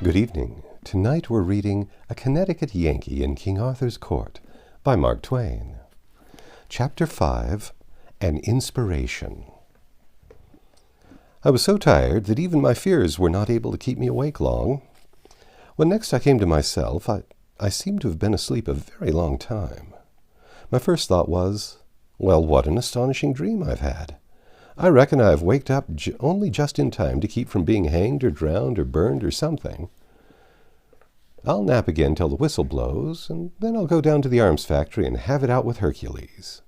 Good evening. Tonight we're reading A Connecticut Yankee in King Arthur's Court by Mark Twain. Chapter 5, An Inspiration. I was so tired that even my fears were not able to keep me awake long. When next I came to myself, I seemed to have been asleep a very long time. My first thought was, well, what an astonishing dream I've had. I reckon I've waked up only just in time to keep from being hanged or drowned or burned or something. I'll nap again till the whistle blows, and then I'll go down to the arms factory and have it out with Hercules.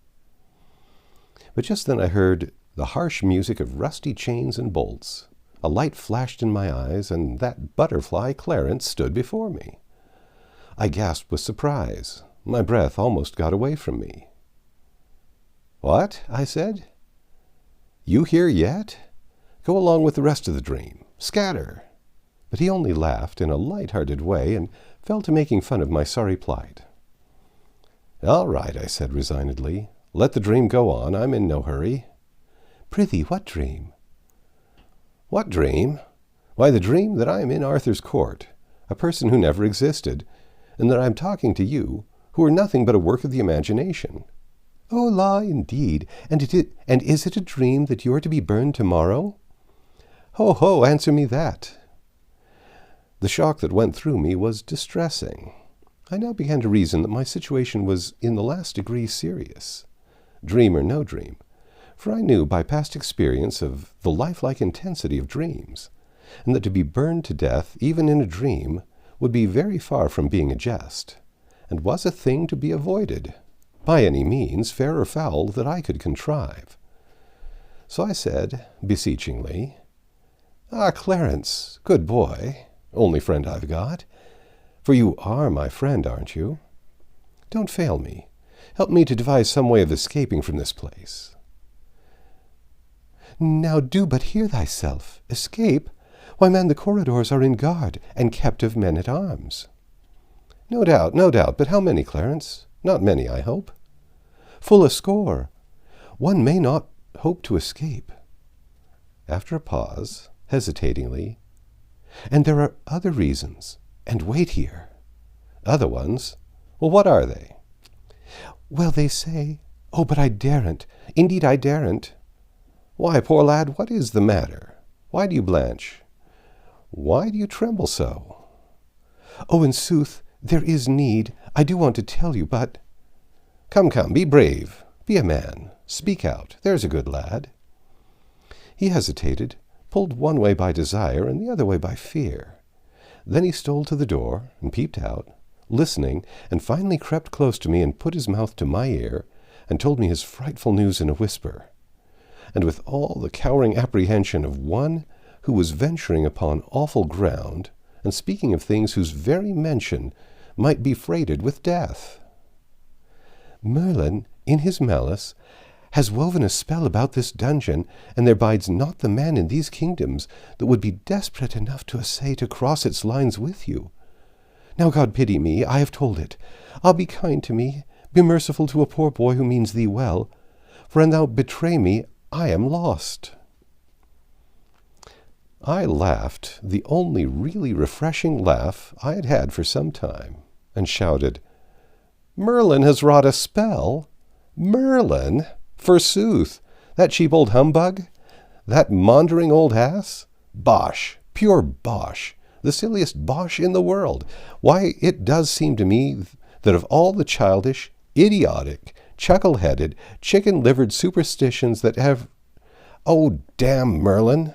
But just then I heard the harsh music of rusty chains and bolts. A light flashed in my eyes, and that butterfly Clarence stood before me. I gasped with surprise. My breath almost got away from me. "What?" I said. "You here yet? Go along with the rest of the dream. Scatter!" But he only laughed in a light-hearted way and fell to making fun of my sorry plight. "All right," I said resignedly. "Let the dream go on. I'm in no hurry." "Prithee, what dream?" "What dream? Why, the dream that I am in Arthur's court, a person who never existed, and that I am talking to you, who are nothing but a work of the imagination." "Oh, la, indeed! And is it a dream that you are to be burned tomorrow?" "Ho, ho, answer me that." The shock that went through me was distressing. I now began to reason that my situation was in the last degree serious. Dream or no dream, for I knew by past experience of the lifelike intensity of dreams, and that to be burned to death, even in a dream, would be very far from being a jest, and was a thing to be avoided, by any means, fair or foul, that I could contrive. So I said, beseechingly, "Ah, Clarence, good boy, only friend I've got, for you are my friend, aren't you? Don't fail me. Help me to devise some way of escaping from this place." "Now do but hear thyself. Escape? Why, man, the corridors are in guard, and kept of men-at-arms." No doubt, but how many, Clarence? Not many, I hope." "Full a score. One may not hope to escape." After a pause, hesitatingly, "And there are other reasons, and weightier." "Other ones? Well, what are they?" "Well, they say—" "Oh, but I daren't. Indeed, I daren't." "Why, poor lad, what is the matter? Why do you blanch? Why do you tremble so?" "Oh, in sooth, there is need. I do want to tell you, but—" Come, be brave. Be a man. Speak out. There's a good lad." He hesitated, pulled one way by desire and the other way by fear. Then he stole to the door and peeped out, listening, and finally crept close to me and put his mouth to my ear and told me his frightful news in a whisper, and with all the cowering apprehension of one who was venturing upon awful ground and speaking of things whose very mention might be freighted with death. "Merlin, in his malice, has woven a spell about this dungeon, and there bides not the man in these kingdoms that would be desperate enough to essay to cross its lines with you. Now God pity me, I have told it. Ah, be kind to me, be merciful to a poor boy who means thee well, for an thou betray me, I am lost." I laughed, the only really refreshing laugh I had had for some time, and shouted, "Merlin has wrought a spell? Merlin? Forsooth! That cheap old humbug? That maundering old ass? Bosh! Pure bosh! The silliest bosh in the world! Why, it does seem to me that of all the childish, idiotic, chuckle-headed, chicken-livered superstitions that have— Oh, damn Merlin!"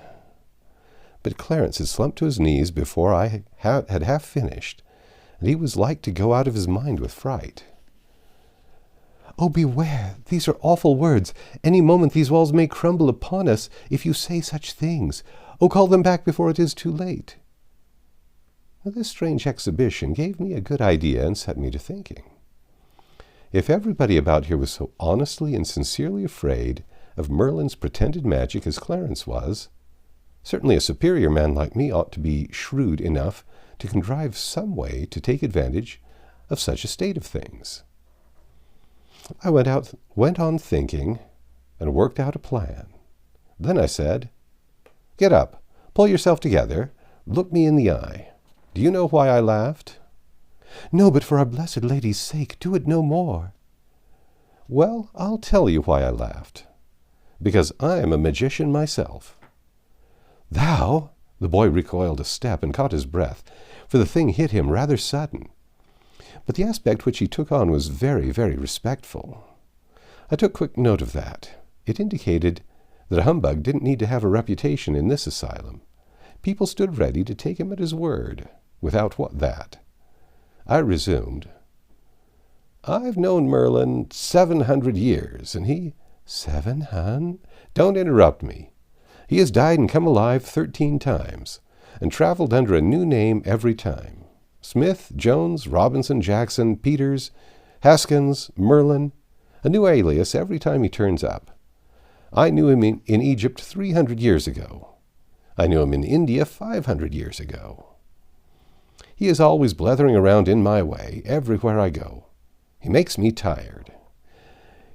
But Clarence had slumped to his knees before I had half finished, and he was like to go out of his mind with fright. "Oh, beware! These are awful words. Any moment these walls may crumble upon us if you say such things. Oh, call them back before it is too late." This strange exhibition gave me a good idea and set me to thinking. If everybody about here was so honestly and sincerely afraid of Merlin's pretended magic as Clarence was, certainly a superior man like me ought to be shrewd enough to contrive some way to take advantage of such a state of things. I went on thinking, and worked out a plan. Then I said, "Get up, pull yourself together, look me in the eye." Do you know why I laughed? No, but for our blessed Lady's sake, do it no more. Well, I'll tell you why I laughed. Because I am a magician myself. Thou? The boy recoiled a step and caught his breath, for the thing hit him rather sudden. But the aspect which he took on was very, very respectful. I took quick note of that. It indicated that a humbug didn't need to have a reputation in this asylum. People stood ready to take him at his word. Without that. I resumed. I've known Merlin 700 years, and he— 700? Don't interrupt me. He has died and come alive 13 times, and traveled under a new name every time. Smith, Jones, Robinson, Jackson, Peters, Haskins, Merlin, a new alias every time he turns up. I knew him in Egypt 300 years ago. I knew him in India 500 years ago. He is always blethering around in my way, everywhere I go. He makes me tired.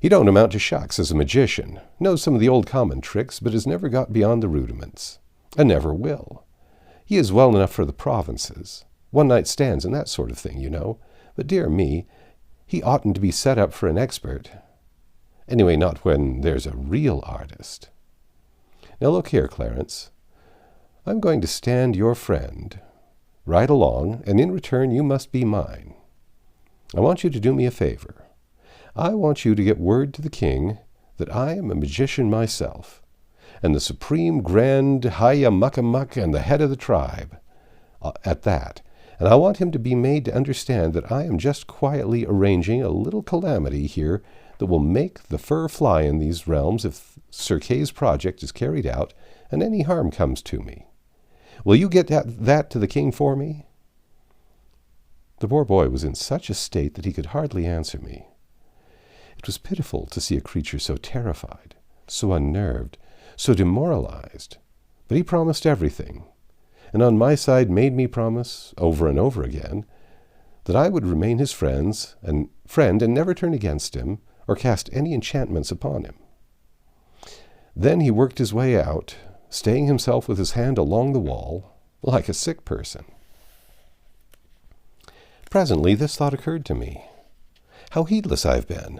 He don't amount to shucks as a magician, knows some of the old common tricks, but has never got beyond the rudiments, and never will. He is well enough for the provinces, one-night stands and that sort of thing, you know, but dear me, he oughtn't to be set up for an expert. Anyway, not when there's a real artist. Now look here, Clarence. I'm going to stand your friend. Right along, and in return you must be mine. I want you to do me a favor. I want you to get word to the king that I am a magician myself, and the supreme grand Hiya-Muckamuck and the head of the tribe at that. And I want him to be made to understand that I am just quietly arranging a little calamity here that will make the fur fly in these realms if Sir Kay's project is carried out and any harm comes to me. Will you get that to the king for me? The poor boy was in such a state that he could hardly answer me. It was pitiful to see a creature so terrified, so unnerved, so demoralized, but he promised everything, and on my side made me promise, over and over again, that I would remain his friend and never turn against him or cast any enchantments upon him. Then he worked his way out, staying himself with his hand along the wall, like a sick person. Presently this thought occurred to me. How heedless I've been.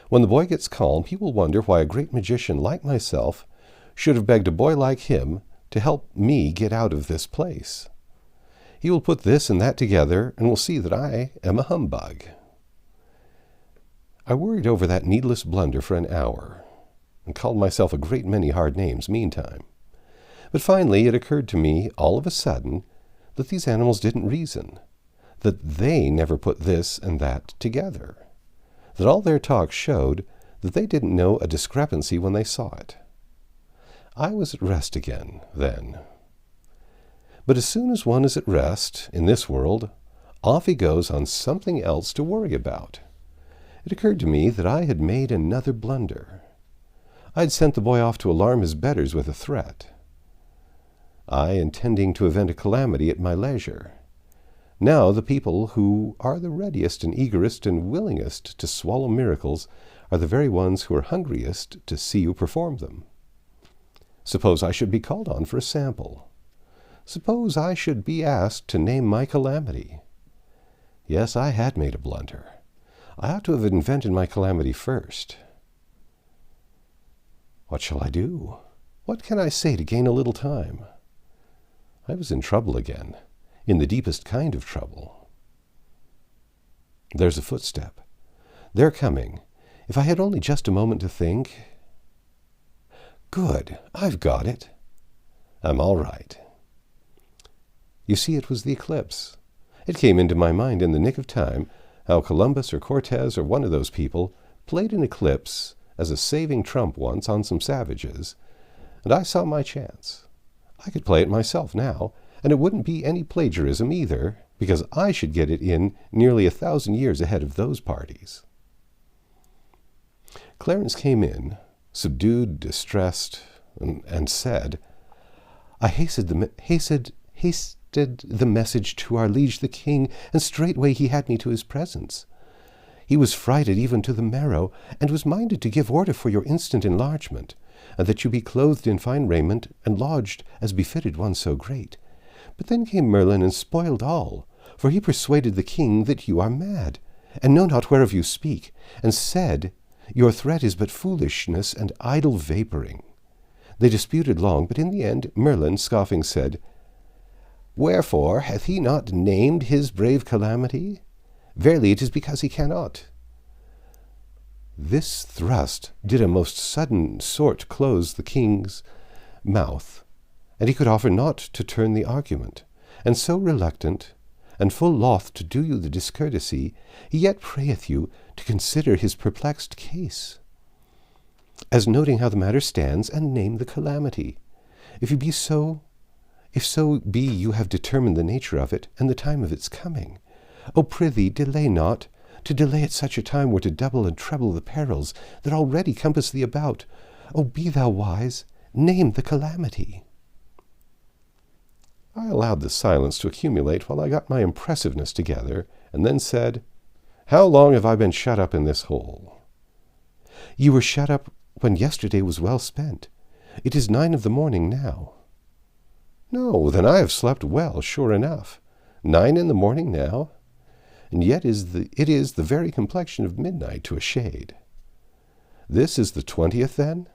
When the boy gets calm, he will wonder why a great magician like myself should have begged a boy like him to help me get out of this place. He will put this and that together, and will see that I am a humbug. I worried over that needless blunder for an hour, and called myself a great many hard names meantime. But finally it occurred to me, all of a sudden, that these animals didn't reason, that they never put this and that together, that all their talk showed that they didn't know a discrepancy when they saw it. I was at rest again, then. But as soon as one is at rest, in this world, off he goes on something else to worry about. It occurred to me that I had made another blunder. I had sent the boy off to alarm his betters with a threat. I intending to event a calamity at my leisure. Now the people who are the readiest and eagerest and willingest to swallow miracles are the very ones who are hungriest to see you perform them. Suppose I should be called on for a sample. Suppose I should be asked to name my calamity. Yes, I had made a blunder. I ought to have invented my calamity first. What shall I do? What can I say to gain a little time? I was in trouble again, in the deepest kind of trouble. There's a footstep. They're coming. If I had only just a moment to think. Good, I've got it. I'm all right. You see, it was the eclipse. It came into my mind in the nick of time how Columbus or Cortez or one of those people played an eclipse as a saving trump once on some savages, and I saw my chance. I could play it myself now, and it wouldn't be any plagiarism either, because I should get it in nearly 1,000 years ahead of those parties. Clarence came in, subdued, distressed, and said, I hasted the message to our liege the king, and straightway he had me to his presence. He was frighted even to the marrow, and was minded to give order for your instant enlargement, and that you be clothed in fine raiment, and lodged as befitted one so great. But then came Merlin and spoiled all, for he persuaded the king that you are mad, and know not whereof you speak, and said, your threat is but foolishness and idle vapouring. They disputed long, but in the end Merlin, scoffing, said, wherefore hath he not named his brave calamity? Verily it is because he cannot. This thrust did a most sudden sort close the king's mouth, and he could offer naught to turn the argument, and so reluctant, and full loth to do you the discourtesy, he yet prayeth you to consider his perplexed case, as noting how the matter stands, and name the calamity. If so be you have determined the nature of it, and the time of its coming. O prithee, delay not. To delay at such a time were to double and treble the perils that already compass thee about. O be thou wise, name the calamity. I allowed the silence to accumulate while I got my impressiveness together, and then said, how long have I been shut up in this hole? You were shut up when yesterday was well spent. It is 9 o'clock now. No, then I have slept well, sure enough. 9 a.m. now? And yet it is the very complexion of midnight to a shade. This is the 20th, then?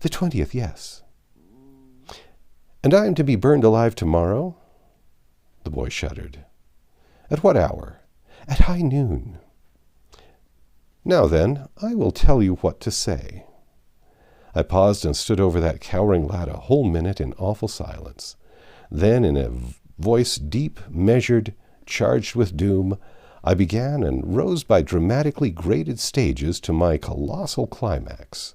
The 20th, yes. And I am to be burned alive tomorrow? The boy shuddered. At what hour? At high noon. Now then, I will tell you what to say. I paused and stood over that cowering lad a whole minute in awful silence. Then, in a voice deep, measured, charged with doom, I began and rose by dramatically graded stages to my colossal climax,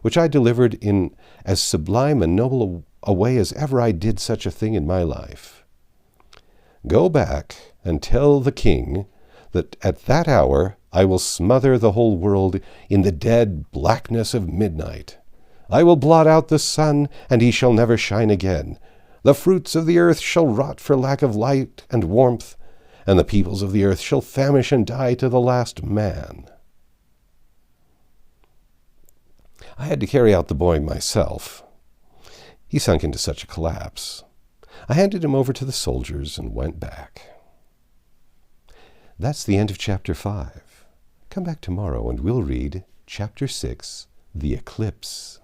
which I delivered in as sublime and noble a way as ever I did such a thing in my life. Go back and tell the king that at that hour I will smother the whole world in the dead blackness of midnight. I will blot out the sun, and he shall never shine again. The fruits of the earth shall rot for lack of light and warmth, and the peoples of the earth shall famish and die to the last man. I had to carry out the boy myself. He sunk into such a collapse. I handed him over to the soldiers and went back. That's the end of Chapter 5. Come back tomorrow and we'll read Chapter 6, The Eclipse.